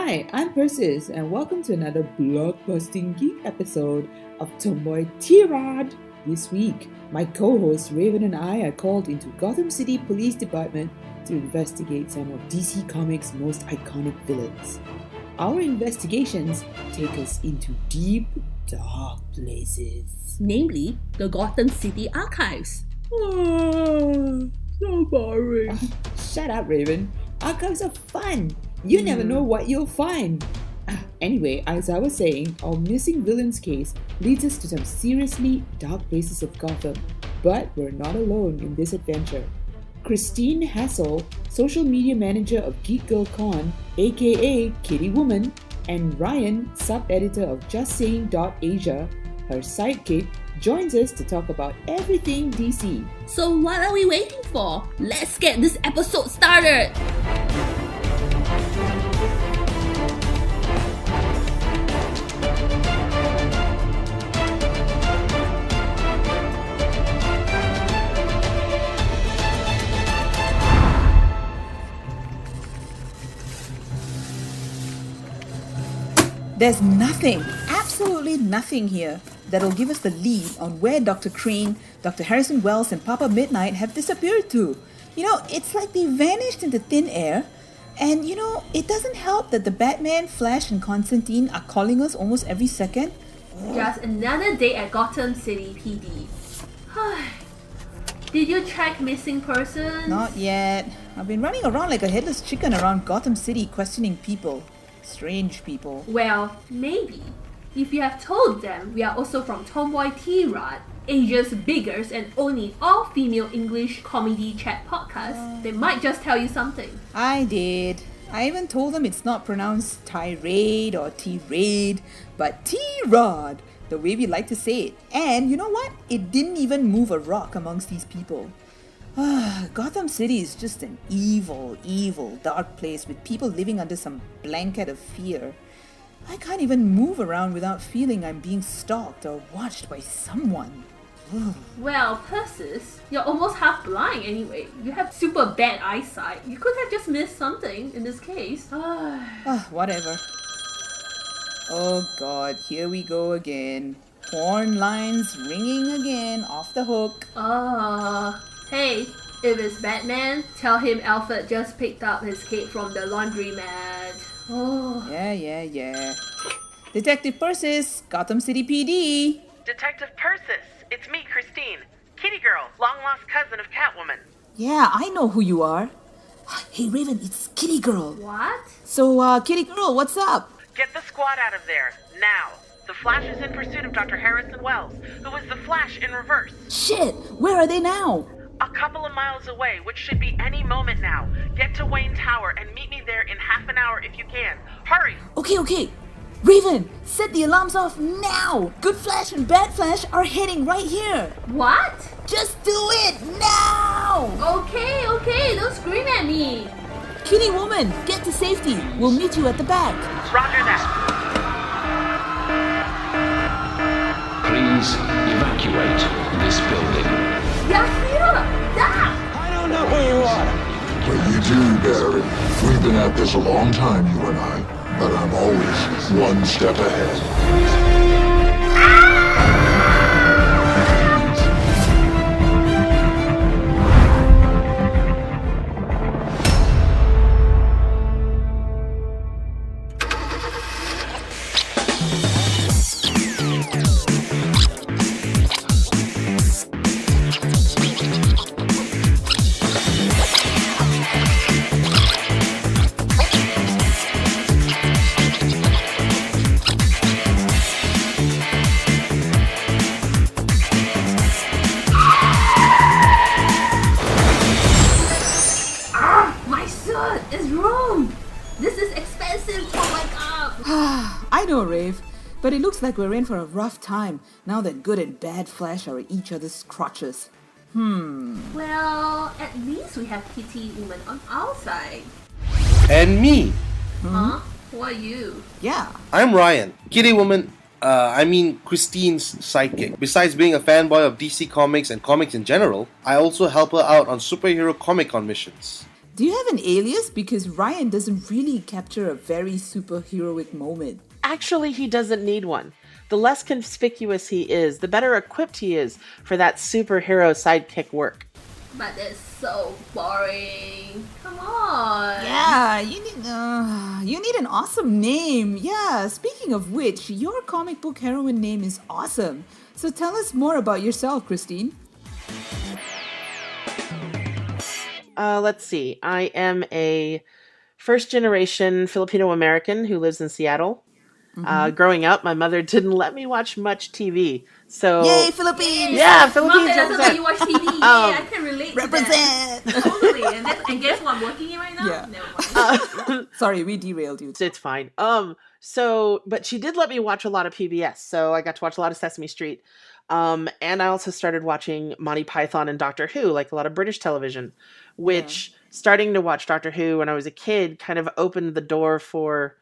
Hi, I'm Persis, and welcome to another blockbusting geek episode of Tomboy T-Rod. This week, my co-host Raven and I are called into Gotham City Police Department to investigate some of DC Comics' most iconic villains. Our investigations take us into deep, dark places. Namely, the Gotham City Archives. Oh, so boring. Shut up, Raven. Archives are fun. You never know what you'll find. Anyway, as I was saying, our missing villains case leads us to some seriously dark places of Gotham. But we're not alone in this adventure. Christine Hassel, social media manager of Geek Girl Con, aka Kitty Woman, and Ryan, sub-editor of JustSaying.Asia, her sidekick, joins us to talk about everything DC. So what are we waiting for? Let's get this episode started! There's nothing, absolutely nothing here that'll give us the lead on where Dr. Crane, Dr. Harrison Wells, and Papa Midnight have disappeared to. It's like they vanished into thin air. And it doesn't help that the Batman, Flash, and Constantine are calling us almost every second. Just another day at Gotham City PD. Did you check missing persons? Not yet. I've been running around like a headless chicken around Gotham City questioning people. Strange people. Well, maybe. If you have told them we are also from Tomboy T-Rod, Asia's biggest and only all-female English comedy chat podcast, they might just tell you something. I did. I even told them it's not pronounced tirade or tirade, but T-Rod, the way we like to say it. And you know what? It didn't even move a rock amongst these people. Gotham City is just an evil, evil, dark place with people living under some blanket of fear. I can't even move around without feeling I'm being stalked or watched by someone. Well, Persis, you're almost half blind anyway. You have super bad eyesight. You could have just missed something in this case. Whatever. Oh God, here we go again. Porn lines ringing again, off the hook. Hey, if it's Batman, tell him Alfred just picked up his cape from the laundromat. Yeah. Detective Persis, Gotham City PD. Detective Persis, it's me, Christine. Kitty Girl, long-lost cousin of Catwoman. Yeah, I know who you are. Hey Raven, it's Kitty Girl. What? So, Kitty Girl, what's up? Get the squad out of there, now. The Flash is in pursuit of Dr. Harrison Wells, who is the Flash in reverse. Shit, where are they now? A couple of miles away, which should be any moment now. Get to Wayne Tower and meet me there in half an hour if you can. Hurry! Okay. Raven, set the alarms off now! Good Flash and Bad Flash are heading right here! What? Just do it now! Okay, don't scream at me! Kitty Woman, get to safety. We'll meet you at the back. Roger that. Please evacuate this building. They're here! Duck! I don't know who you are. Well, you do, Barry. We've been at this a long time, you and I. But I'm always one step ahead. I know, Rave, but it looks like we're in for a rough time now that Good and Bad Flash are at each other's crotches. Well, at least we have Kitty Woman on our side. And me. Huh? Who are you? Yeah. I'm Ryan. Kitty Woman, Christine's sidekick. Besides being a fanboy of DC Comics and comics in general, I also help her out on superhero Comic-Con missions. Do you have an alias? Because Ryan doesn't really capture a very superheroic moment. Actually, he doesn't need one. The less conspicuous he is, the better equipped he is for that superhero sidekick work. But it's so boring. Come on. Yeah, you need an awesome name. Yeah, speaking of which, your comic book heroine name is awesome. So tell us more about yourself, Christine. Let's see. I am a first-generation Filipino-American who lives in Seattle. Growing up, my mother didn't let me watch much TV. So Yay, Philippines! Yeah, Mom, Philippines that doesn't let you watch TV. Yeah, I can relate Represent! to that. Totally. And guess what I'm working in right now? Yeah. Never mind. Sorry, we derailed you. It's fine. But she did let me watch a lot of PBS, so I got to watch a lot of Sesame Street. And I also started watching Monty Python and Doctor Who, like a lot of British television, which starting to watch Doctor Who when I was a kid kind of opened the door for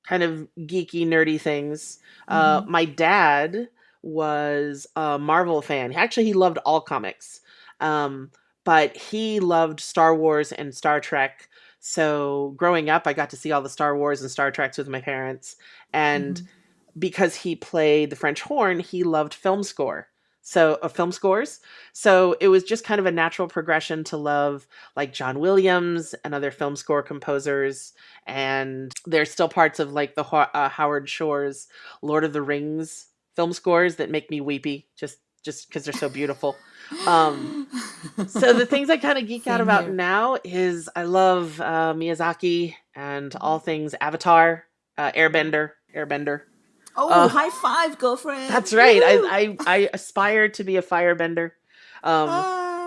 kind of geeky, nerdy things. My dad was a Marvel fan. Actually, he loved all comics. But he loved Star Wars and Star Trek. So growing up, I got to see all the Star Wars and Star Treks with my parents. And because he played the French horn, he loved film scores. So it was just kind of a natural progression to love like John Williams and other film score composers. And there's still parts of like the Howard Shore's Lord of the Rings film scores that make me weepy just because they're so beautiful. So the things I kind of geek out about now is I love Miyazaki and all things Avatar, Airbender. Oh, high five, girlfriend! That's right. I aspire to be a firebender.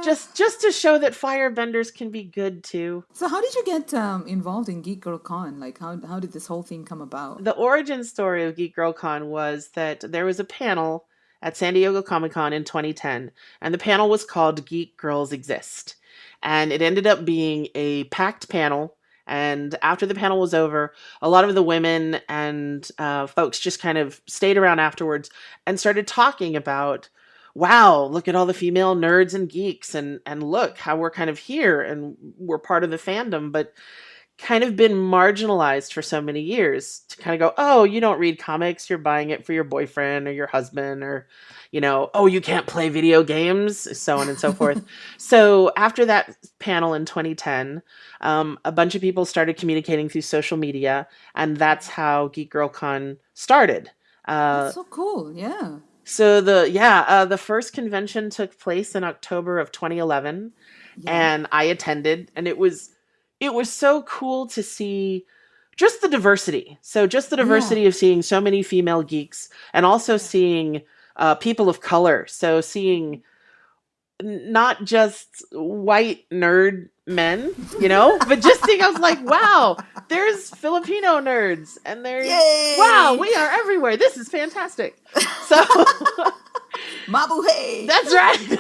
Just to show that firebenders can be good too. So how did you get involved in Geek Girl Con? Like how did this whole thing come about? The origin story of Geek Girl Con was that there was a panel at San Diego Comic-Con in 2010, and the panel was called Geek Girls Exist. And it ended up being a packed panel. And after the panel was over, a lot of the women and folks just kind of stayed around afterwards and started talking about, wow, look at all the female nerds and geeks, and look how we're kind of here and we're part of the fandom, but kind of been marginalized for so many years to kind of go, oh, you don't read comics, you're buying it for your boyfriend or your husband, or, oh, you can't play video games, so on and so forth. So after that panel in 2010, a bunch of people started communicating through social media, and that's how Geek Girl Con started. That's so cool, yeah. So the first convention took place in October of 2011, and I attended, and it was so cool to see just the diversity. So just the diversity of seeing so many female geeks, and also seeing people of color. So seeing not just white nerd men, but just seeing, I was like, wow, there's Filipino nerds, and there's, wow, we are everywhere. This is fantastic. So Mabuhay! That's right.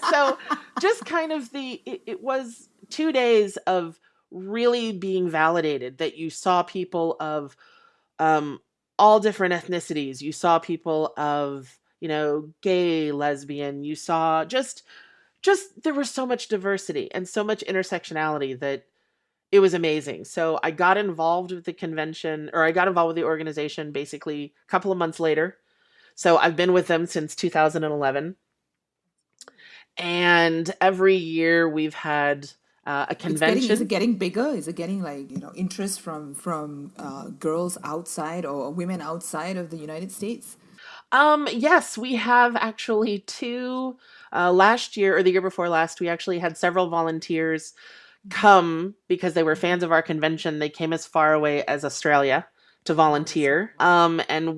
So just kind of it was 2 days of really being validated that you saw people of all different ethnicities. You saw people of, gay, lesbian. You saw just there was so much diversity and so much intersectionality that it was amazing. So I got involved with the convention, or I got involved with the organization basically a couple of months later. So I've been with them since 2011. And every year we've had a convention. Is it getting bigger? Is it getting interest from girls outside or women outside of the United States? Yes, we have actually two. Last year or the year before last, we actually had several volunteers come because they were fans of our convention. They came as far away as Australia to volunteer. And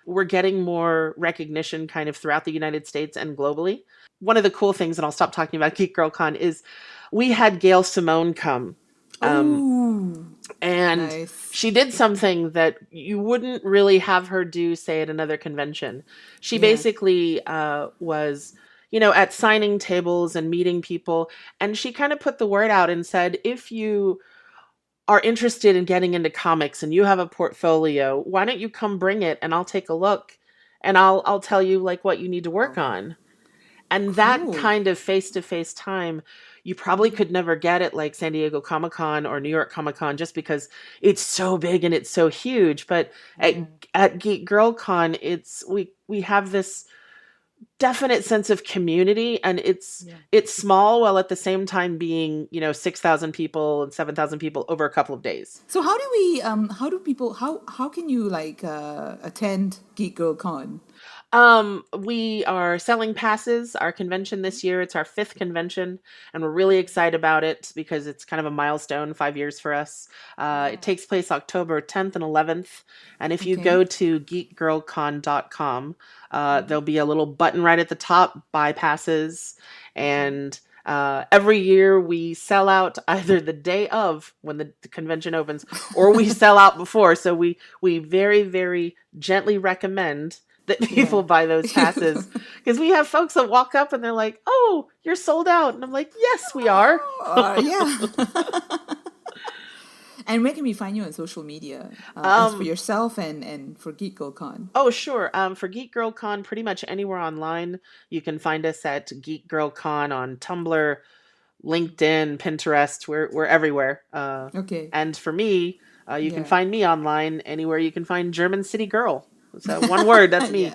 we're getting more recognition kind of throughout the United States and globally. One of the cool things, and I'll stop talking about Geek Girl Con, is we had Gail Simone come. And nice. She did something that you wouldn't really have her do, say, at another convention. She basically was, at signing tables and meeting people. And she kind of put the word out and said, if you are interested in getting into comics and you have a portfolio, why don't you come bring it and I'll take a look and I'll tell you like what you need to work on. And that kind of face-to-face time, you probably could never get it like San Diego Comic-Con or New York Comic-Con just because it's so big and it's so huge. But at Geek Girl Con, we have this definite sense of community, and it's small while at the same time being 6,000 people and 7,000 people over a couple of days. So how can you attend Geek Girl Con? We are selling passes. Our convention this year, it's our 5th convention, and we're really excited about it because it's kind of a milestone, 5 years for us. It takes place October 10th and 11th. And if you go to geekgirlcon.com, there'll be a little button right at the top, buy passes. And every year we sell out either the day of when the convention opens, or we sell out before. So we very, very gently recommend that people buy those passes, because we have folks that walk up and they're like, "Oh, you're sold out," and I'm like, "Yes, we are." Yeah. And where can we find you on social media, as for yourself and for Geek Girl Con? Oh, sure. For Geek Girl Con, pretty much anywhere online, you can find us at Geek Girl Con on Tumblr, LinkedIn, Pinterest. We're everywhere. Okay. And for me, you can find me online anywhere you can find German City Girl. So one word, that's me.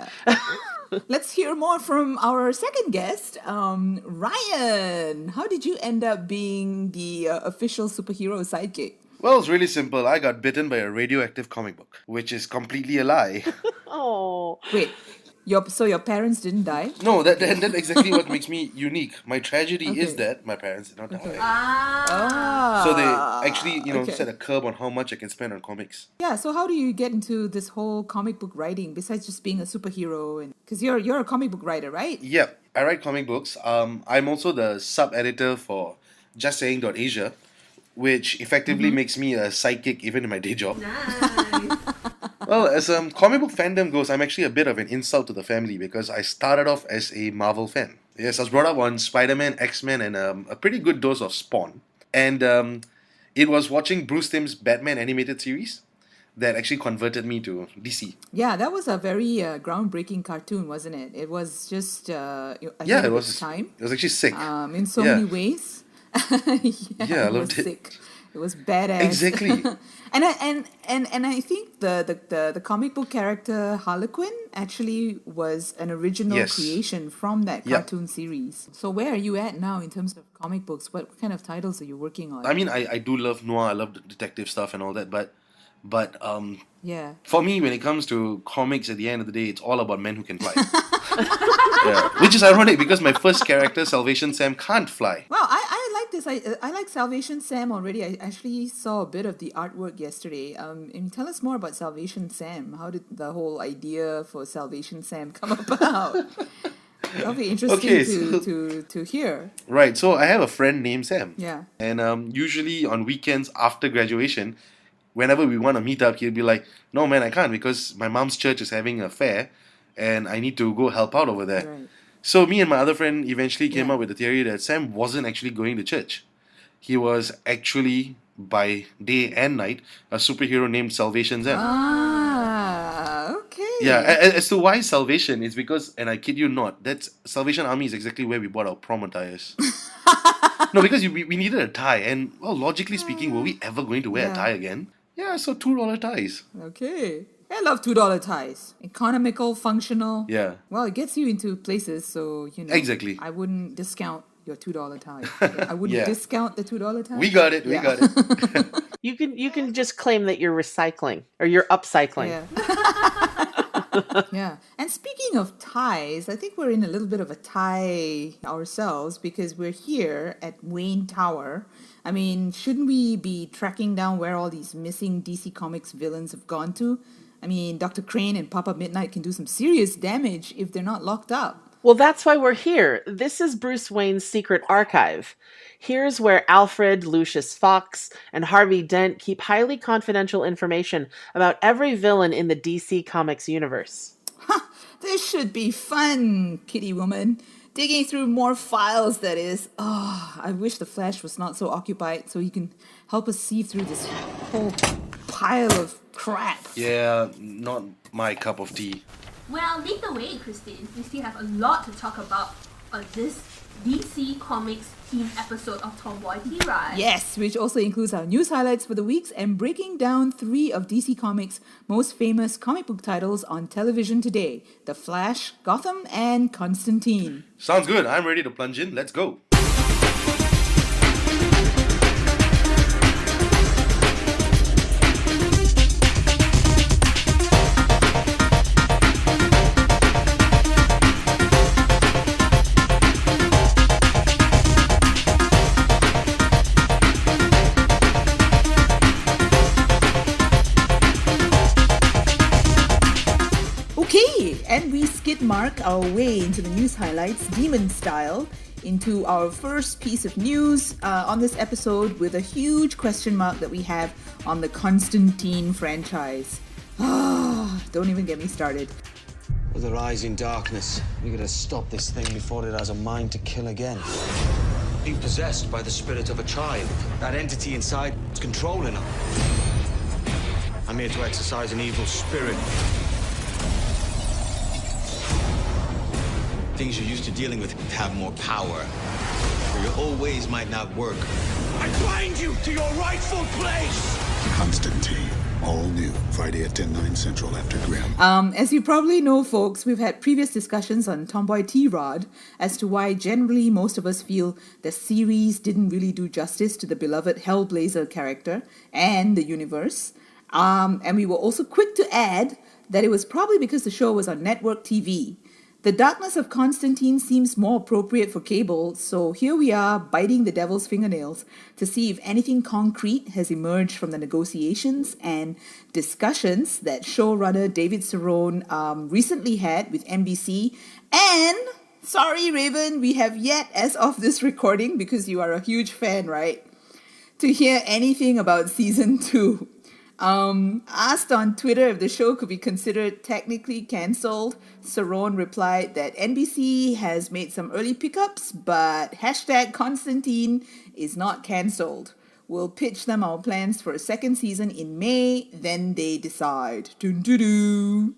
Let's hear more from our second guest, Ryan. How did you end up being the official superhero sidekick? Well, it's really simple. I got bitten by a radioactive comic book, which is completely a lie. Oh. Wait, so your parents didn't die? No, that's exactly what makes me unique. My tragedy is that my parents did not die. So they actually, set a curb on how much I can spend on comics. Yeah, so how do you get into this whole comic book writing besides just being a superhero? And because you're a comic book writer, right? Yep, I write comic books. I'm also the sub-editor for JustSaying.Asia, which effectively makes me a sidekick even in my day job. Nice. Well, as comic book fandom goes, I'm actually a bit of an insult to the family because I started off as a Marvel fan. Yes, I was brought up on Spider-Man, X-Men, and a pretty good dose of Spawn. And it was watching Bruce Timm's Batman animated series that actually converted me to DC. Yeah, that was a very groundbreaking cartoon, wasn't it? It was just it was time. It was actually sick. In so many ways. I loved it. Sick. It was badass. Exactly. and I think the comic book character Harlequin actually was an original creation from that cartoon series. So where are you at now in terms of comic books? What kind of titles are you working on? I mean, I do love noir. I love the detective stuff and all that, but yeah. For me, when it comes to comics, at the end of the day, it's all about men who can fly. Which is ironic because my first character, Salvation Sam, can't fly. Well, I like this. I like Salvation Sam already. I actually saw a bit of the artwork yesterday. And tell us more about Salvation Sam. How did the whole idea for Salvation Sam come about? That'll be interesting to hear. Right. So I have a friend named Sam. Yeah. And usually on weekends after graduation, whenever we want to meet up, he'll be like, "No, man, I can't because my mom's church is having a fair and I need to go help out over there." Right. So me and my other friend eventually came up with the theory that Sam wasn't actually going to church. He was actually, by day and night, a superhero named Salvation Sam. Okay. Yeah, as to why Salvation, it's because, and I kid you not, that's Salvation Army is exactly where we bought our prom attires. No, because we needed a tie, and well, logically speaking, were we ever going to wear a tie again? Yeah, so $2 ties. Okay. I love $2 ties. Economical, functional. Yeah. Well, it gets you into places, so, Exactly. I wouldn't discount your $2 tie. I wouldn't discount the $2 tie. We got it. We got it. You can just claim that you're recycling or you're upcycling. Yeah. Yeah. And speaking of ties, I think we're in a little bit of a tie ourselves because we're here at Wayne Tower. I mean, shouldn't we be tracking down where all these missing DC Comics villains have gone to? I mean, Dr. Crane and Papa Midnight can do some serious damage if they're not locked up. Well, that's why we're here. This is Bruce Wayne's secret archive. Here's where Alfred, Lucius Fox, and Harvey Dent keep highly confidential information about every villain in the DC Comics universe. This should be fun, Kitty Woman. Digging through more files, that is. Oh, I wish the Flash was not so occupied so he can help us see through this whole pile of crap. Yeah, not my cup of tea. Well, lead the way, Christine. We still have a lot to talk about on this DC Comics themed episode of Tomboy T-Ride. Yes, which also includes our news highlights for the weeks and breaking down 3 of DC Comics' most famous comic book titles on television today: The Flash, Gotham, and Constantine. Sounds good. I'm ready to plunge in. Let's go. Okay, and we skid mark our way into the news highlights, demon style, into our first piece of news on this episode with a huge question mark that we have on the Constantine franchise. Don't even get me started. With the rising darkness, we gotta stop this thing before it has a mind to kill again. Being possessed by the spirit of a child. That entity inside is controlling her. I'm here to exercise an evil spirit. Things you're used to dealing with have more power. Or your old ways might not work. I bind you to your rightful place! Constantine. All new. Friday at 10/9 Central after Grimm. As you probably know, folks, we've had previous discussions on Tomboy T-Rod as to why generally most of us feel the series didn't really do justice to the beloved Hellblazer character and the universe. And we were also quick to add that it was probably because the show was on network TV. The darkness of Constantine seems more appropriate for cable, so here we are biting the devil's fingernails to see if anything concrete has emerged from the negotiations and discussions that showrunner David Cerrone recently had with NBC. And, sorry Raven, we have yet, as of this recording, because you are a huge fan, right, to hear anything about season 2. Asked on Twitter if the show could be considered technically cancelled, Cerrone replied that NBC has made some early pickups, but #Constantine is not cancelled. We'll pitch them our plans for a second season in May, then they decide. Doo-doo-doo.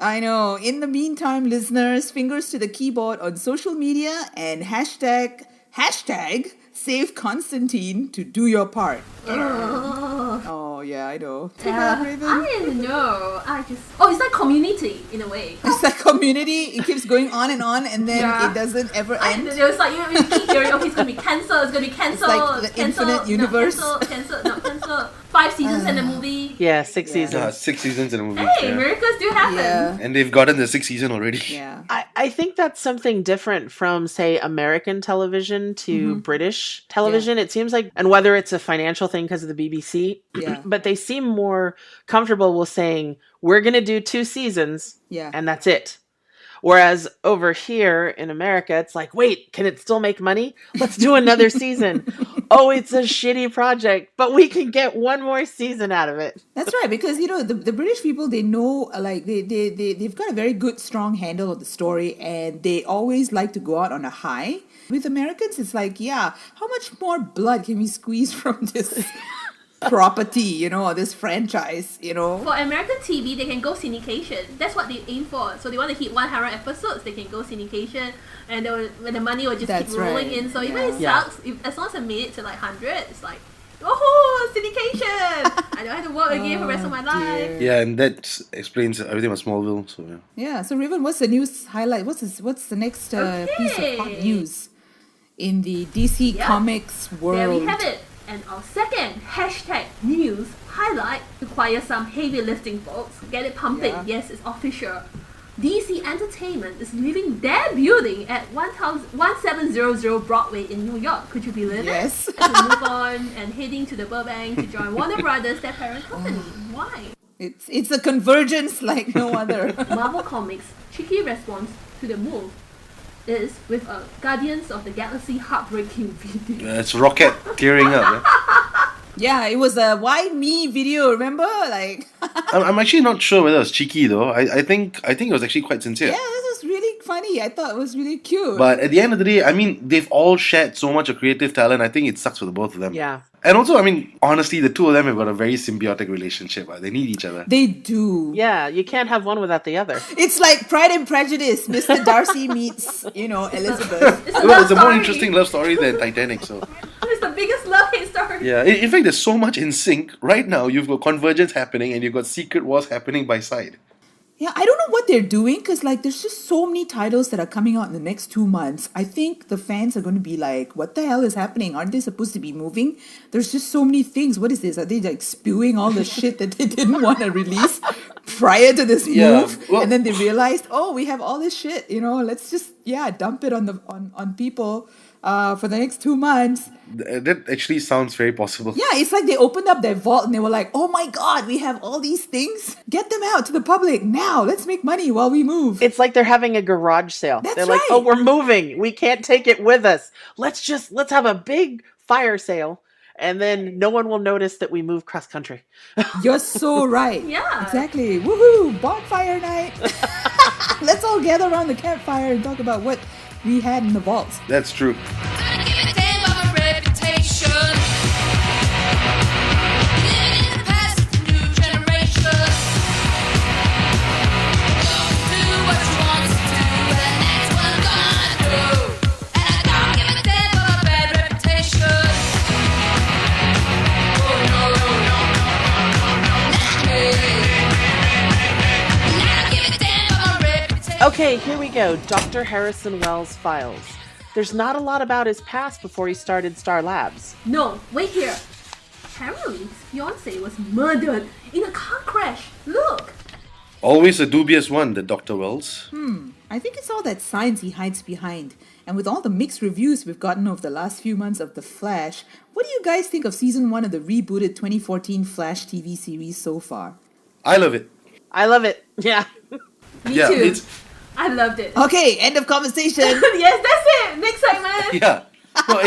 I know. In the meantime, listeners, fingers to the keyboard on social media and hashtag save Constantine to do your part. Oh, yeah, I know. Take that, Raven. I didn't know. It's like Community in a way. It's like Community. It keeps going on, and then Yeah. it doesn't ever end. It was like you keep hearing, okay, it's gonna be cancelled, it's gonna be cancelled. It's like the infinite universe. Cancelled. 5 seasons and a movie. Yeah, 6 seasons. 6 seasons in a movie. Hey, yeah. miracles do happen. Yeah. And they've gotten the 6th season already. Yeah. I think that's something different from, say, American television to British television. It seems like, and whether it's a financial thing because of the BBC, Yeah. but they seem more comfortable with saying, we're going to do 2 seasons Yeah. and that's it. Whereas over here in America, it's like, wait, can it still make money? Let's do another season. Oh, it's a shitty project, but we can get one more season out of it. That's right, because the British people, they know, like they've got a very good strong handle of the story, and they always like to go out on a high. With Americans, it's like, yeah, how much more blood can we squeeze from this property, or this franchise, For American TV, they can go syndication. That's what they aim for. So they want to hit 100 episodes, they can go syndication, and when the money will just That's keep rolling right. in. So even Yeah. it sucks, as long as I made it to like 100, it's like, oh, syndication! I don't have to work again for the rest of my life. Yeah, and that explains everything about Smallville. So yeah. Yeah, so Raven, what's the news highlight? What's the next piece of hot Okay. news in the DC Yep. Comics world? There we have it. And our second #news highlight requires some heavy lifting, folks. Get it pumping. Yeah. Yes, it's official. DC Entertainment is leaving their building at 1700 Broadway in New York. Could you believe Yes. it? To move on and heading to the Burbank to join Warner Brothers, their parent company. Why? It's a convergence like no other. Marvel Comics' cheeky response to the move is with a Guardians of the Galaxy heartbreaking video. It's Rocket tearing up. Yeah, it was a "Why Me" video. Remember, like. I'm actually not sure whether it was cheeky though. I think it was actually quite sincere. Yeah, this was really funny. I thought it was really cute. But at the end of the day, I mean, they've all shared so much of creative talent. I think it sucks for the both of them. Yeah. And also, I mean, honestly, the two of them have got a very symbiotic relationship. They need each other. They do. Yeah, you can't have one without the other. It's like Pride and Prejudice. Mr. Darcy meets, Elizabeth. It's a Well, love it's a more story. interesting love story than Titanic. So It's the biggest love-hate story. yeah, in fact, there's so much in sync right now. You've got convergence happening, and you've got secret wars happening by side. Yeah, I don't know what they're doing because, there's just so many titles that are coming out in the next 2 months. I think the fans are going to be like, what the hell is happening? Aren't they supposed to be moving? There's just so many things. What is this? Are they spewing all the shit that they didn't want to release prior to this Yeah, move? well- And then they realized, oh, we have all this shit, let's just, dump it on people for the next 2 months. That actually sounds very possible. Yeah, it's like they opened up their vault and they were like, oh my God, we have all these things. Get them out to the public now. Let's make money while we move. It's like they're having a garage sale. That's They're like, right. oh, we're moving. We can't take it with us. Let's have a big fire sale. And then no one will notice that we move cross country. You're so right. Yeah. Exactly. Woohoo! Bonfire night. Let's all gather around the campfire and talk about what we had in the vaults. That's true. Okay, here we go. Dr. Harrison Wells files. There's not a lot about his past before he started Star Labs. No, wait here. Apparently, his fiance was murdered in a car crash. Look. Always a dubious one, the Dr. Wells. I think it's all that science he hides behind. And with all the mixed reviews we've gotten over the last few months of The Flash, what do you guys think of season 1 of the rebooted 2014 Flash TV series so far? I love it. I love it. Yeah. Me Yeah, too. it's I loved it. Okay, end of conversation. Yes, that's it. Next segment. yeah. No,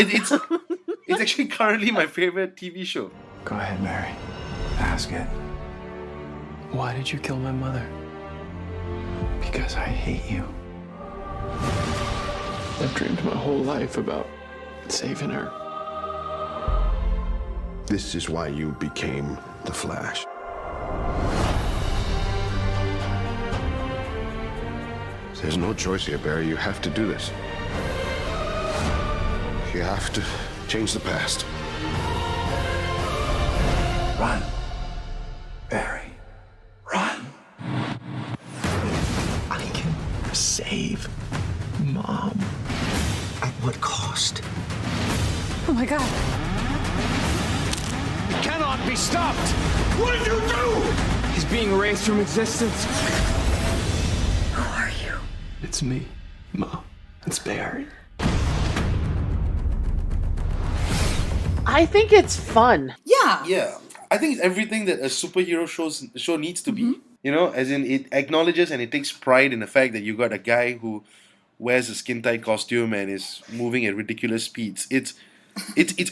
it's actually currently my favorite TV show. Go ahead, Mary. Ask it. Why did you kill my mother? Because I hate you. I've dreamed my whole life about saving her. This is why you became the Flash. There's no choice here, Barry. You have to do this. You have to change the past. Run. Barry. Run. I can save Mom. At what cost? Oh my God. He cannot be stopped. What did you do? He's being erased from existence. Who are you? It's me, Mom. It's Barry. I think it's fun. Yeah. Yeah. I think it's everything that a superhero show needs to be. As in it acknowledges and it takes pride in the fact that you got a guy who wears a skin-tight costume and is moving at ridiculous speeds. It's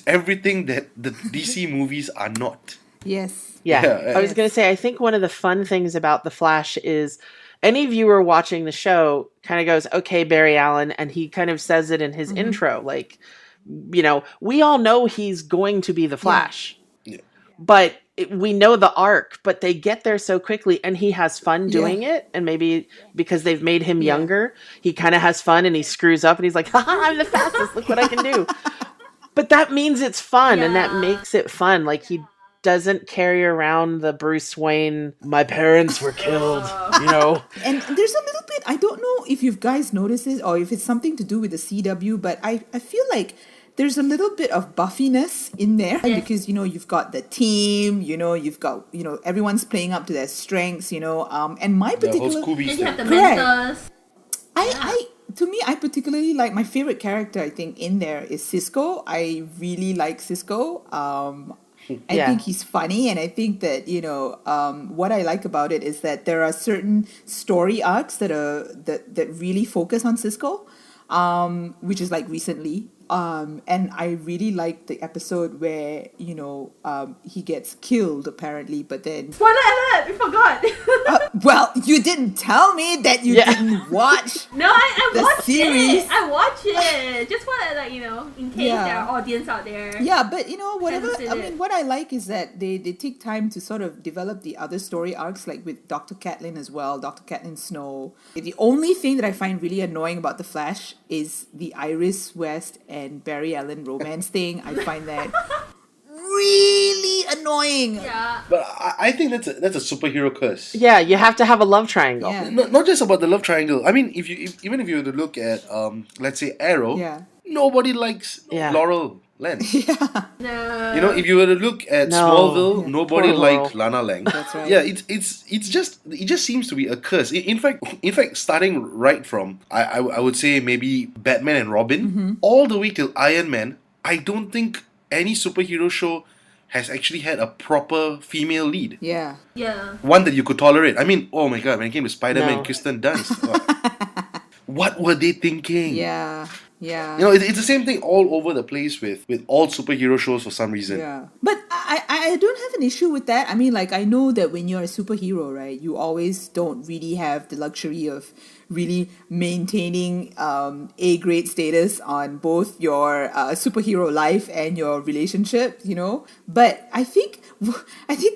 everything that the DC movies are not. Yes. Yeah. I was going to say, I think one of the fun things about The Flash is any viewer watching the show kind of goes, okay, Barry Allen, and he kind of says it in his intro. Like, we all know he's going to be the Flash. Yeah. But we know the arc, but they get there so quickly and he has fun doing it. And maybe because they've made him younger, he kind of has fun and he screws up and he's like, haha, I'm the fastest. Look what I can do. But that means it's fun and that makes it fun. Like he doesn't carry around the Bruce Wayne, my parents were killed, And there's a little bit, I don't know if you guys noticed it or if it's something to do with the CW, but I feel like there's a little bit of buffiness in there because, you've got the team, you've got, everyone's playing up to their strengths, and my particular... The whole Scooby And you have the Correct. mentors. I particularly like my favorite character, I think, in there is Cisco. I really like Cisco. I think he's funny, and I think that what I like about it is that there are certain story arcs that really focus on Cisco, which is like recently. And I really liked the episode where, he gets killed apparently, but then... Spoiler alert! We forgot! Well, you didn't tell me that you didn't watch No, I the watched series. it! I watched it! Just want to, in case there are audience out there. Yeah, but whatever. Hasn't seen I it. mean, what I like is that they take time to sort of develop the other story arcs, like with Dr. Catelyn as well, Dr. Catelyn Snow. The only thing that I find really annoying about The Flash is the Iris West and Barry Allen romance thing. I find that really annoying. Yeah. But I think that's a superhero curse. Yeah, you have to have a love triangle. Yeah. Not just about the love triangle. I mean, even if you were to look at let's say Arrow, Yeah. nobody likes Yeah. Laurel Lang. No. If you were to look at No. Smallville, nobody Poor liked Laurel. Lana Lang. That's right. Yeah, it just seems to be a curse. In fact, starting right from I would say maybe Batman and Robin, all the way till Iron Man, I don't think any superhero show has actually had a proper female lead. Yeah. Yeah. One that you could tolerate. I mean, oh my god, when it came to Spider-Man, No. Kirsten Dunst. What were they thinking? Yeah. Yeah. It's the same thing all over the place with all superhero shows for some reason. Yeah. But I don't have an issue with that. I mean, like, I know that when you're a superhero, right, you always don't really have the luxury of really maintaining A-grade status on both your superhero life and your relationship, But I think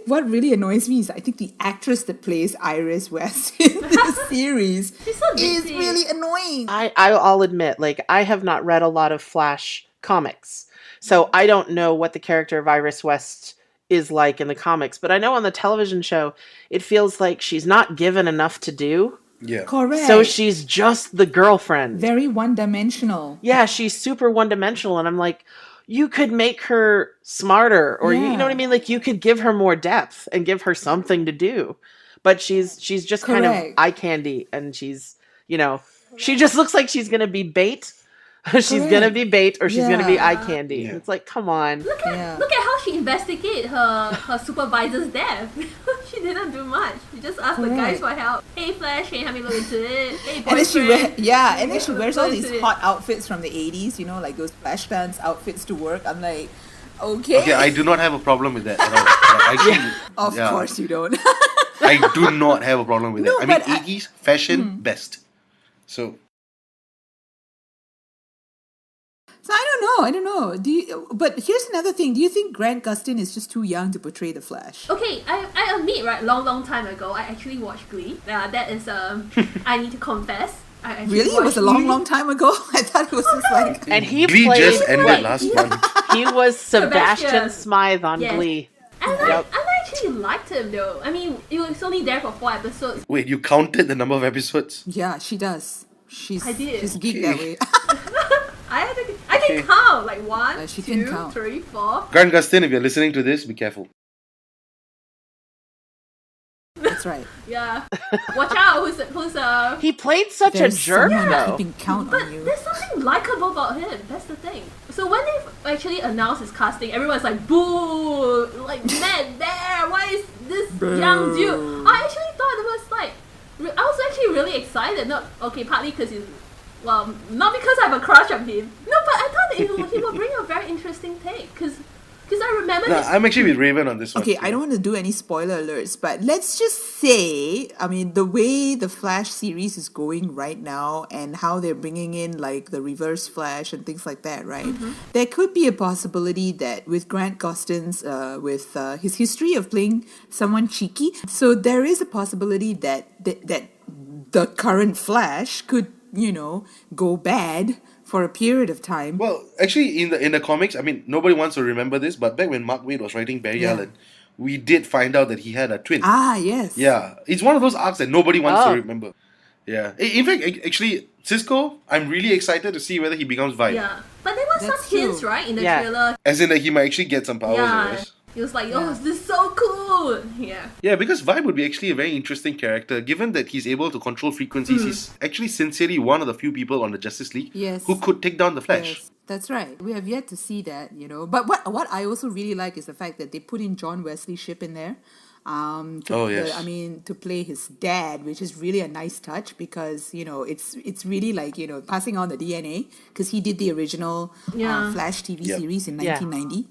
what really annoys me is I think the actress that plays Iris West in this series She's so is ditzy. really annoying. I'll admit, like, I have not read a lot of Flash comics, so I don't know what the character of Iris West is like in the comics, but I know on the television show, it feels like she's not given enough to do. Yeah. Correct. So she's just the girlfriend. Very one-dimensional. Yeah, she's super one-dimensional, and I'm like, you could make her smarter, or you know what I mean? Like, you could give her more depth and give her something to do. But she's just kind of Correct. eye candy, and she's, she just looks like she's gonna be bait. She's Correct. gonna be bait, or she's gonna be Yeah. eye candy. Yeah. It's like, come on. Look at how she investigated her supervisor's death. She didn't do much. She just asked the guys Correct. for help. Hey Flash, can you help me look into it? Hey And then she boyfriend. wears all Look these into it. hot outfits from the 80s, like those Flashdance outfits to work. I'm like, okay. Okay, I do not have a problem with that at all. Like, actually, Of yeah, course you don't. I do not have a problem with No, that. I mean, but I- 80s fashion best. So So I don't know. But here's another thing. Do you think Grant Gustin is just too young to portray the Flash? Okay, I admit, right, long time ago, I actually watched Glee. That is, I need to confess. I actually Really? It was watched a long, Glee. long time ago? I thought it was just like... And he Glee played just ended what? last month. He was Sebastian Sebastian. Smythe on Yes. Glee. And Yep. I actually liked him though. I mean, it was only there for 4 episodes. Wait, you counted the number of episodes? Yeah, she does. She's I did. She's geek that way. I can count like 1, She can 2, count. 3, 4. Grant Gustin, if you're listening to this, be careful. That's right. Yeah. Watch out, who's He played such There's a jerk, someone though. keeping count But on you. there's something likable about him. That's the thing. So when they actually announced his casting, everyone's like, "Boo! Like, Matt there. Why is this young dude?" I actually thought it was like, I was actually really excited. Partly because he's, well, not because I have a crush on him. No, but I thought that he would bring a very interesting take. Because I remember No, his I'm actually with Raven on this one. Okay, I don't want to do any spoiler alerts, but let's just say, I mean, the way the Flash series is going right now and how they're bringing in like the Reverse Flash and things like that, right? There could be a possibility that with Grant Gustin's, with his history of playing someone cheeky, so there is a possibility that the current Flash could, go bad for a period of time. Well, actually, in the comics, I mean, nobody wants to remember this, but back when Mark Waid was writing Barry Yeah. Allen, we did find out that he had a twin. Ah, yes. Yeah, it's one of those arcs that nobody wants Oh. to remember. Yeah, in fact, actually, Cisco, I'm really excited to see whether he becomes Vi. yeah. But there were That's some hints, true. right, in the Yeah. trailer. As in that he might actually get some powers. Yeah. Yes. It was like, oh, this is so cool. Yeah. Yeah, because Vi would be actually a very interesting character, given that he's able to control frequencies. He's actually sincerely one of the few people on the Justice League Yes. who could take down the Flash. Yes, that's right. We have yet to see that, But what I also really like is the fact that they put in John Wesley Shipp in there. Yes. To play his dad, which is really a nice touch because it's really like passing on the DNA because he did the original Flash TV series in 1990.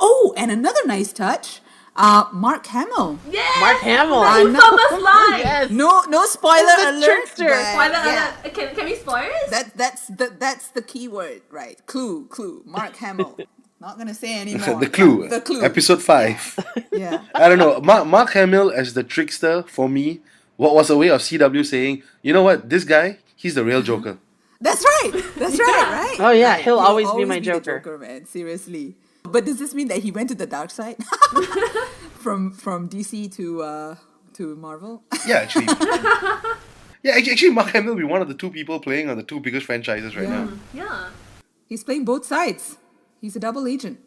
Oh, and another nice touch. Mark Hamill. Yes! Mark Hamill. Famous line. Yes. No spoiler alert. Trickster. but Spoiler alert. Can we spoil it? That's the key word, right? Clue. Mark Hamill. Not gonna say anymore. The Clue. The Clue. Episode 5. Yeah. I don't know. Mark Hamill as the trickster, for me, what was a way of CW saying, you know what, this guy, he's the real Joker. That's right. Right? Oh, yeah. Right. He'll always be my the Joker. Joker, man. Seriously. But does this mean that he went to the dark side? from DC to Marvel? Yeah, actually. Actually, Mark Hamill will be one of the two people playing on the two biggest franchises right now. Yeah. He's playing both sides. He's a double agent.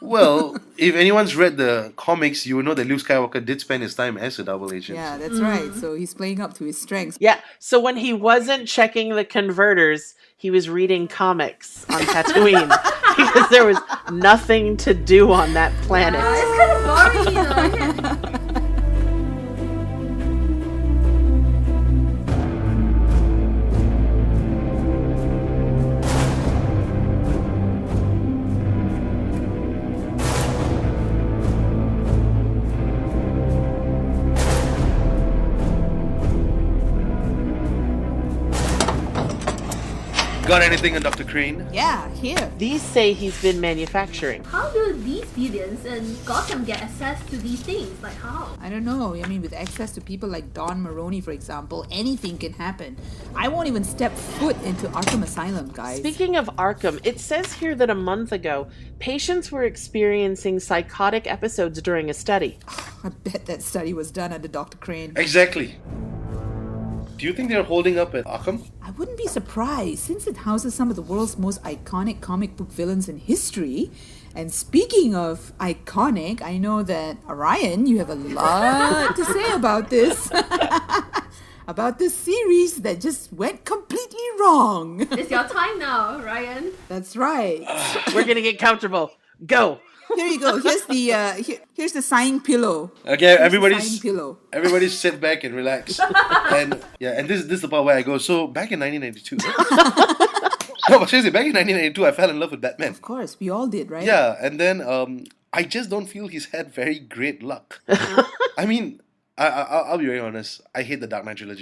Well, if anyone's read the comics, you will know that Luke Skywalker did spend his time as a double agent. Yeah, that's right. So he's playing up to his strengths. Yeah, so when he wasn't checking the converters, he was reading comics on Tatooine because there was nothing to do on that planet. It's kind of boring, Got anything on Dr. Crane? Yeah, here. These say he's been manufacturing. How do these villains and Gotham get access to these things? Like how? I don't know. I mean, with access to people like Don Maroney, for example, anything can happen. I won't even step foot into Arkham Asylum, guys. Speaking of Arkham, it says here that a month ago, patients were experiencing psychotic episodes during a study. I bet that study was done under Dr. Crane. Exactly. Do you think they're holding up at Arkham? I wouldn't be surprised since it houses some of the world's most iconic comic book villains in history. And speaking of iconic, I know that Ryan, you have a lot to say about this. About this series that just went completely wrong. It's your time now, Ryan. That's right. We're gonna get comfortable. Go. Here you go. Here's the here's the sighing pillow. Okay, Sighing pillow. everybody sit back and relax. And this is the part where I go, so back in 1992. No, but seriously, back in 1992 I fell in love with Batman. Of course, we all did, right? Yeah, and then I just don't feel he's had very great luck. I mean, I'll be very honest, I hate the Dark Knight trilogy.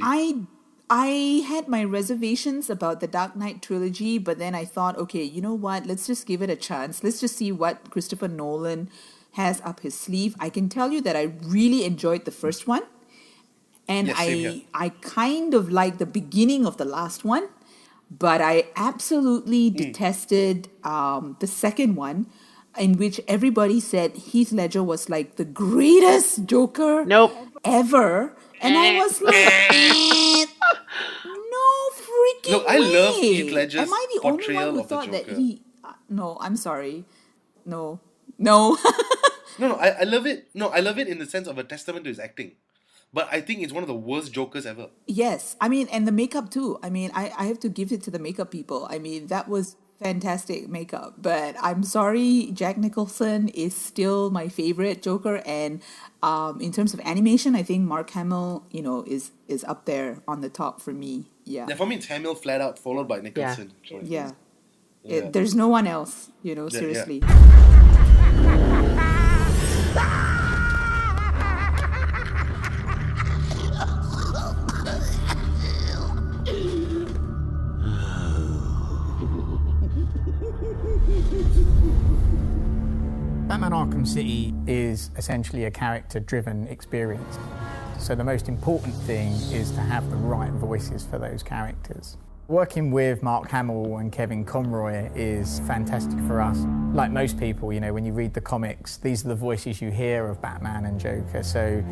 I had my reservations about the Dark Knight trilogy, but then I thought, okay, you know what? Let's just give it a chance. Let's just see what Christopher Nolan has up his sleeve. I can tell you that I really enjoyed the first one. And Yes, same here. I kind of liked the beginning of the last one, but I absolutely detested the second one, in which everybody said Heath Ledger was like the greatest Joker ever. And I was like, no freaking No, I way. love Heath Ledger's Am I the only portrayal one who of the thought that Joker. he... no, I'm sorry. No. No, I love it. No, I love it in the sense of a testament to his acting. But I think it's one of the worst Jokers ever. Yes. I mean, and the makeup too. I mean, I have to give it to the makeup people. I mean, that was fantastic makeup. But I'm sorry, Jack Nicholson is still my favorite Joker. And in terms of animation, I think Mark Hamill, is up there on the top for me. Yeah. Yeah, for me, it's Hamill flat out, followed by Nicholson. So Yeah. Yeah. There's no one else, seriously. Batman Arkham City is essentially a character-driven experience. So the most important thing is to have the right voices for those characters. Working with Mark Hamill and Kevin Conroy is fantastic for us. Like most people, when you read the comics, these are the voices you hear of Batman and Joker. So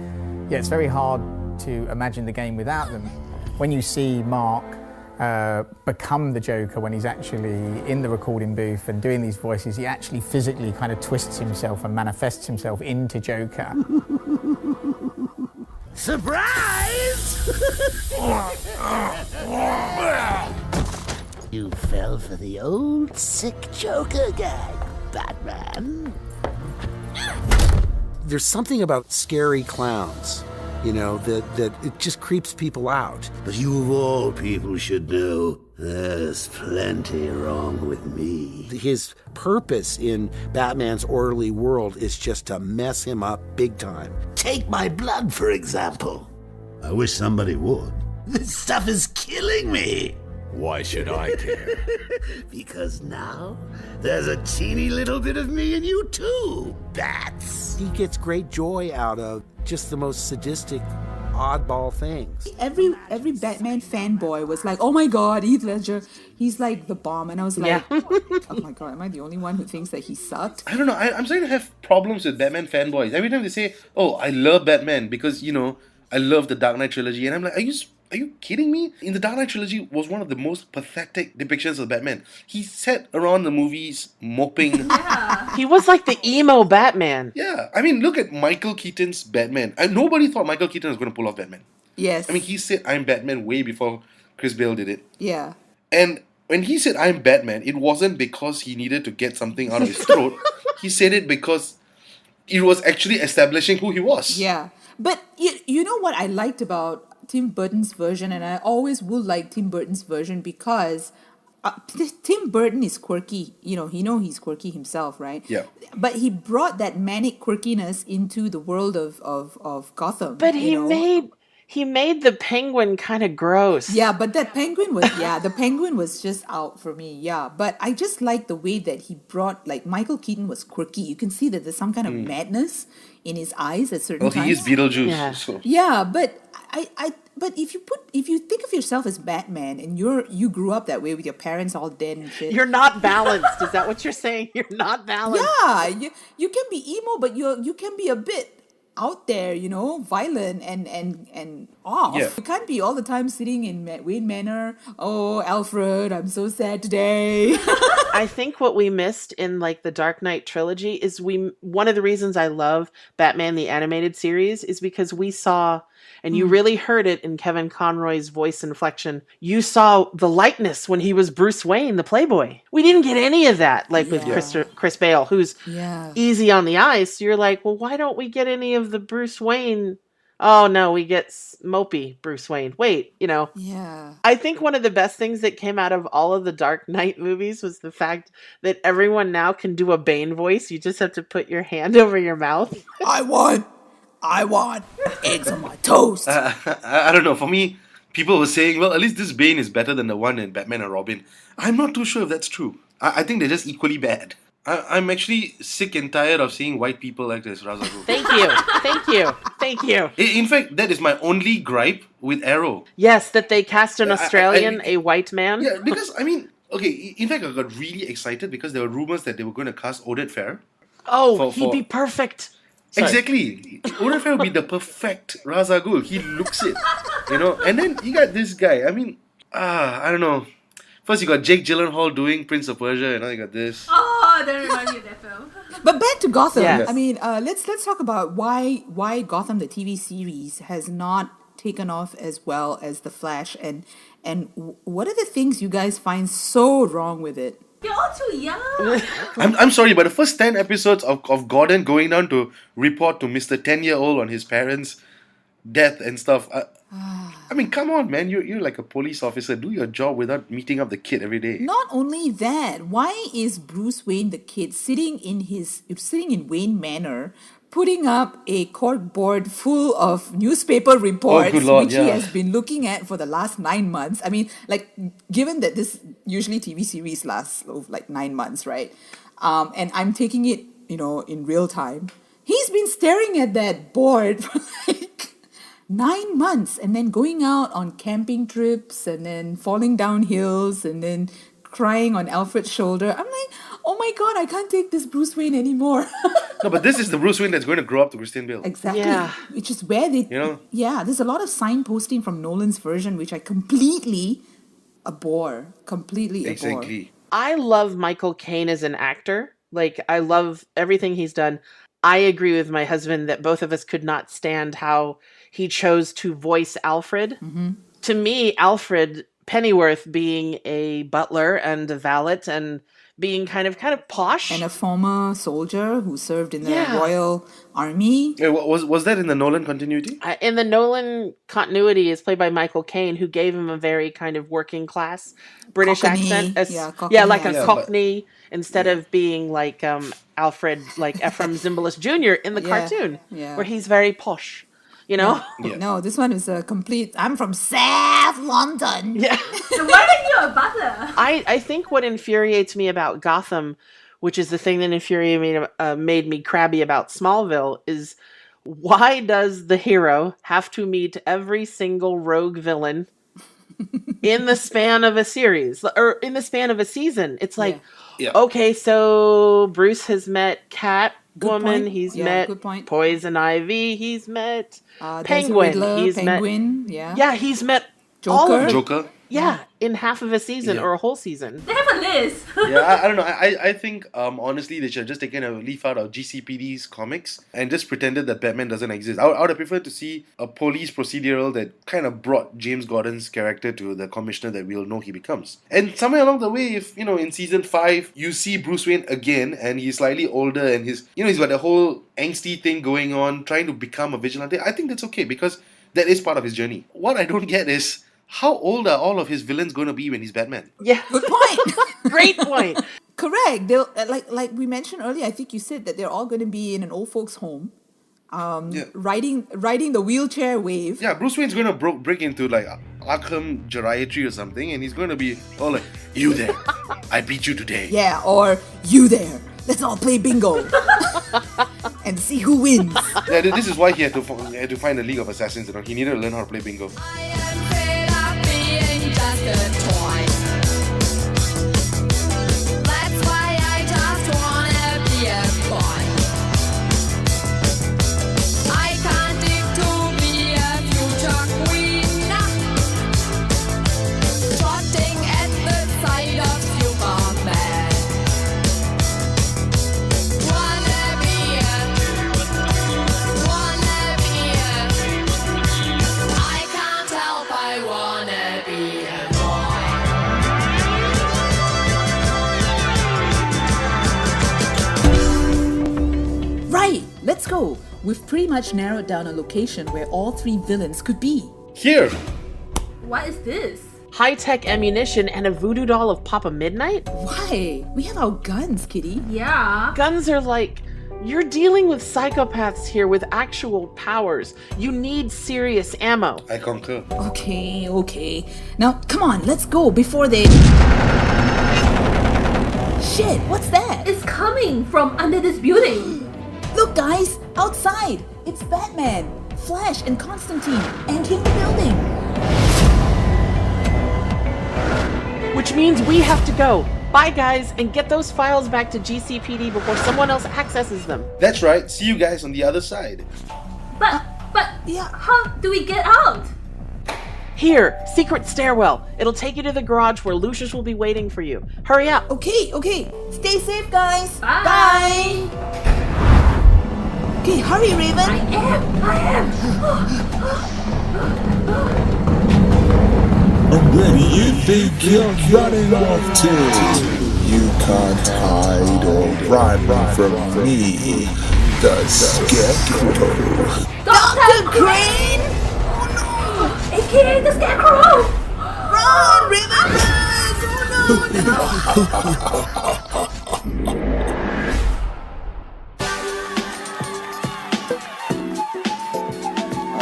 yeah, it's very hard to imagine the game without them. When you see Mark become the Joker when he's actually in the recording booth and doing these voices, he actually physically kind of twists himself and manifests himself into Joker. Surprise! You fell for the old sick Joker guy, Batman. there's something about scary clowns, you know, that it just creeps people out. But you of all people should know there's plenty wrong with me. His purpose in Batman's orderly world is just to mess him up big time. Take my blood, for example. I wish somebody would. This stuff is killing me. Why should I care? Because now there's a teeny little bit of me in you too, Bats. He gets great joy out of just the most sadistic, oddball things. Every Batman fanboy was like, oh my god, Heath Ledger, he's like the bomb. And I was like, oh my god, am I the only one who thinks that he sucked? I don't know. I'm starting to have problems with Batman fanboys. Every time they say, oh, I love Batman because, you know, I love the Dark Knight trilogy. And I'm like, are you kidding me? In the Dark Knight trilogy was one of the most pathetic depictions of Batman. He sat around the movies moping. He was like the emo Batman. Yeah. I mean, look at Michael Keaton's Batman. Nobody thought Michael Keaton was going to pull off Batman. Yes. I mean, he said, I'm Batman way before Chris Bale did it. Yeah. And when he said, I'm Batman, it wasn't because he needed to get something out of his throat. He said it because it was actually establishing who he was. Yeah. But you know what I liked about Tim Burton's version, and I always will like Tim Burton's version because Tim Burton is quirky. You know he's quirky himself, right? Yeah. But he brought that manic quirkiness into the world of Gotham. But he made the Penguin kind of gross. Yeah, but that Penguin the Penguin was just out for me. Yeah, but I just like the way that he brought, like, Michael Keaton was quirky. You can see that there's some kind of madness in his eyes at certain times. Well, he is Beetlejuice. Yeah, so. yeah, but but if you think of yourself as Batman and you grew up that way with your parents all dead and shit. You're not balanced. Is that what you're saying? You're not balanced. Yeah, you can be emo, but you can be a bit out there, you know, violent and off. Yeah. You can't be all the time sitting in Wayne Manor. Oh, Alfred, I'm so sad today. I think what we missed in, like, the Dark Knight trilogy is one of the reasons I love Batman the Animated Series is because we saw, and you really heard it in Kevin Conroy's voice inflection, you saw the likeness when he was Bruce Wayne, the Playboy. We didn't get any of that, like with Chris Bale, who's easy on the eyes. So you're like, well, why don't we get any of the Bruce Wayne? Oh no, we get mopey Bruce Wayne. Wait, you know. Yeah. I think one of the best things that came out of all of the Dark Knight movies was the fact that everyone now can do a Bane voice. You just have to put your hand over your mouth. I want eggs on my toast. I don't know. For me, people were saying, well, at least this Bane is better than the one in Batman and Robin. I'm not too sure if that's true. I think they're just equally bad. I'm actually sick and tired of seeing white people like this, Ra's al Ghul. Thank you. In fact, that is my only gripe with Arrow. Yes, that they cast an Australian, a white man. Yeah, because, I mean, okay, in fact, I got really excited because there were rumors that they were going to cast Oded Fehr. Oh, he'd be perfect. Sorry. Exactly. Oded Fehr would be the perfect Ra's al Ghul. He looks it, you know. And then you got this guy. I mean, I don't know. First you got Jake Gyllenhaal doing Prince of Persia, and now you got this. Oh, that reminds me of that film. But back to Gotham. Yes. I mean, let's talk about why Gotham the TV series has not taken off as well as The Flash, and what are the things you guys find so wrong with it? You're all too young. I'm sorry, but the first 10 episodes of Gordon going down to report to Mr. 10-year-old on his parents' death and stuff. I mean, come on, man. You're like a police officer. Do your job without meeting up the kid every day. Not only that, why is Bruce Wayne the kid sitting in Wayne Manor, putting up a corkboard full of newspaper reports, good Lord, which he has been looking at for the last 9 months? I mean, like, given that this usually TV series lasts like 9 months, right? And I'm taking it, you know, in real time. He's been staring at that board for like 9 months, and then going out on camping trips, and then falling down hills, and then crying on Alfred's shoulder. I'm like, oh my god, I can't take this Bruce Wayne anymore. No, but this is the Bruce Wayne that's going to grow up to Christian Bale. Exactly. Yeah. Which is where they, yeah, there's a lot of signposting from Nolan's version, which I completely abhor. Exactly. I love Michael Caine as an actor. Like, I love everything he's done. I agree with my husband that both of us could not stand how he chose to voice Alfred. Mm-hmm. To me, Alfred Pennyworth being a butler and a valet and being kind of posh. And a former soldier who served in the Yeah. Royal Army. Yeah, was that in the Nolan continuity? In the Nolan continuity is played by Michael Caine, who gave him a very kind of working class British Cockney. accent. Yeah, Cockney like a accent. Cockney, instead of being like Alfred, like Ephraim Zimbalist Jr. in the Yeah, cartoon, yeah. where he's very posh, you know? Yeah. No, this one is a complete. I'm from South London. Yeah. So why are you a butler? I think what infuriates me about Gotham, which is the thing that made me crabby about Smallville, is why does the hero have to meet every single rogue villain in the span of a series or in the span of a season? It's like, Yeah. okay, so Bruce has met Catwoman, point. he's Yeah, met good point. Poison Ivy, he's met There's a Penguin, Riddler, he's Penguin, met yeah. he's met all of Joker. them. Joker. Yeah, in half of a season Yeah. or a whole season. They have a list. Yeah, I don't know. I think honestly they should have just taken a leaf out of GCPD's comics and just pretended that Batman doesn't exist. I would have preferred to see a police procedural that kind of brought James Gordon's character to the commissioner that we'll know he becomes. And somewhere along the way, if in season 5 you see Bruce Wayne again and he's slightly older and he's got the whole angsty thing going on, trying to become a vigilante, I think that's okay because that is part of his journey. What I don't get is, how old are all of his villains going to be when he's Batman? Yeah. Good point. Great point. Correct. They'll like we mentioned earlier. I think you said that they're all going to be in an old folks' home, Yeah. riding the wheelchair wave. Yeah, Bruce Wayne's going to break into like Arkham Geriatry or something, and he's going to be all like, "You there? I beat you today." Yeah, or you there. Let's all play bingo and see who wins. Yeah, this is why he had to find a League of Assassins. He needed to learn how to play bingo. Right, let's go. We've pretty much narrowed down a location where all 3 villains could be. Here. What is this? High-tech ammunition and a voodoo doll of Papa Midnight? Why? We have our guns, Kitty. Yeah. Guns are like, you're dealing with psychopaths here with actual powers. You need serious ammo. I concur. Okay. Now, come on, let's go before they... Shit, what's that? It's coming from under this building. Look, guys, outside. It's Batman, Flash, and Constantine entering the building. Which means we have to go. Bye, guys, and get those files back to GCPD before someone else accesses them. That's right. See you guys on the other side. But yeah. How do we get out? Here, secret stairwell. It'll take you to the garage where Lucius will be waiting for you. Hurry up. Okay. Stay safe, guys. Bye. Okay, hurry, Raven. I am. And where do you think you're running off to? You can't hide or run from me, the Scarecrow. Dr. Crane! AKA the Scarecrow! Run, Raven,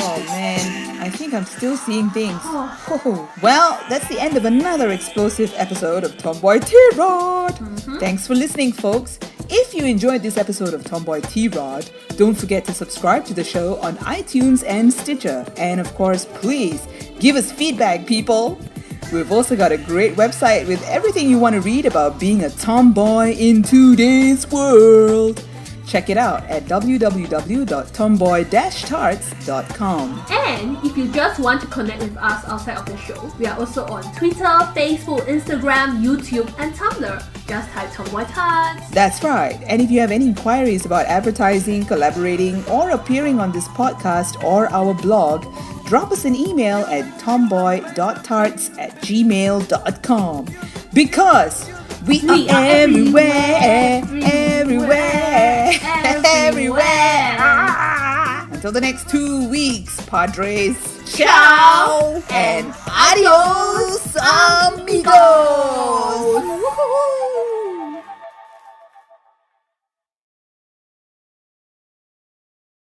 Oh man, I think I'm still seeing things. Oh, well, that's the end of another explosive episode of Tomboy T-Rod. Thanks for listening, folks. If you enjoyed this episode of Tomboy T-Rod, don't forget to subscribe to the show on iTunes and Stitcher. And of course, please give us feedback, people. We've also got a great website with everything you want to read about being a tomboy in today's world. Check it out at www.tomboy-tarts.com. And if you just want to connect with us outside of the show, we are also on Twitter, Facebook, Instagram, YouTube, and Tumblr. Just type Tomboy Tarts. That's right. And if you have any inquiries about advertising, collaborating, or appearing on this podcast or our blog, drop us an email at tomboy.tarts@gmail.com. Because We are everywhere, everywhere. Until the next 2 weeks, Padres. Ciao and adios,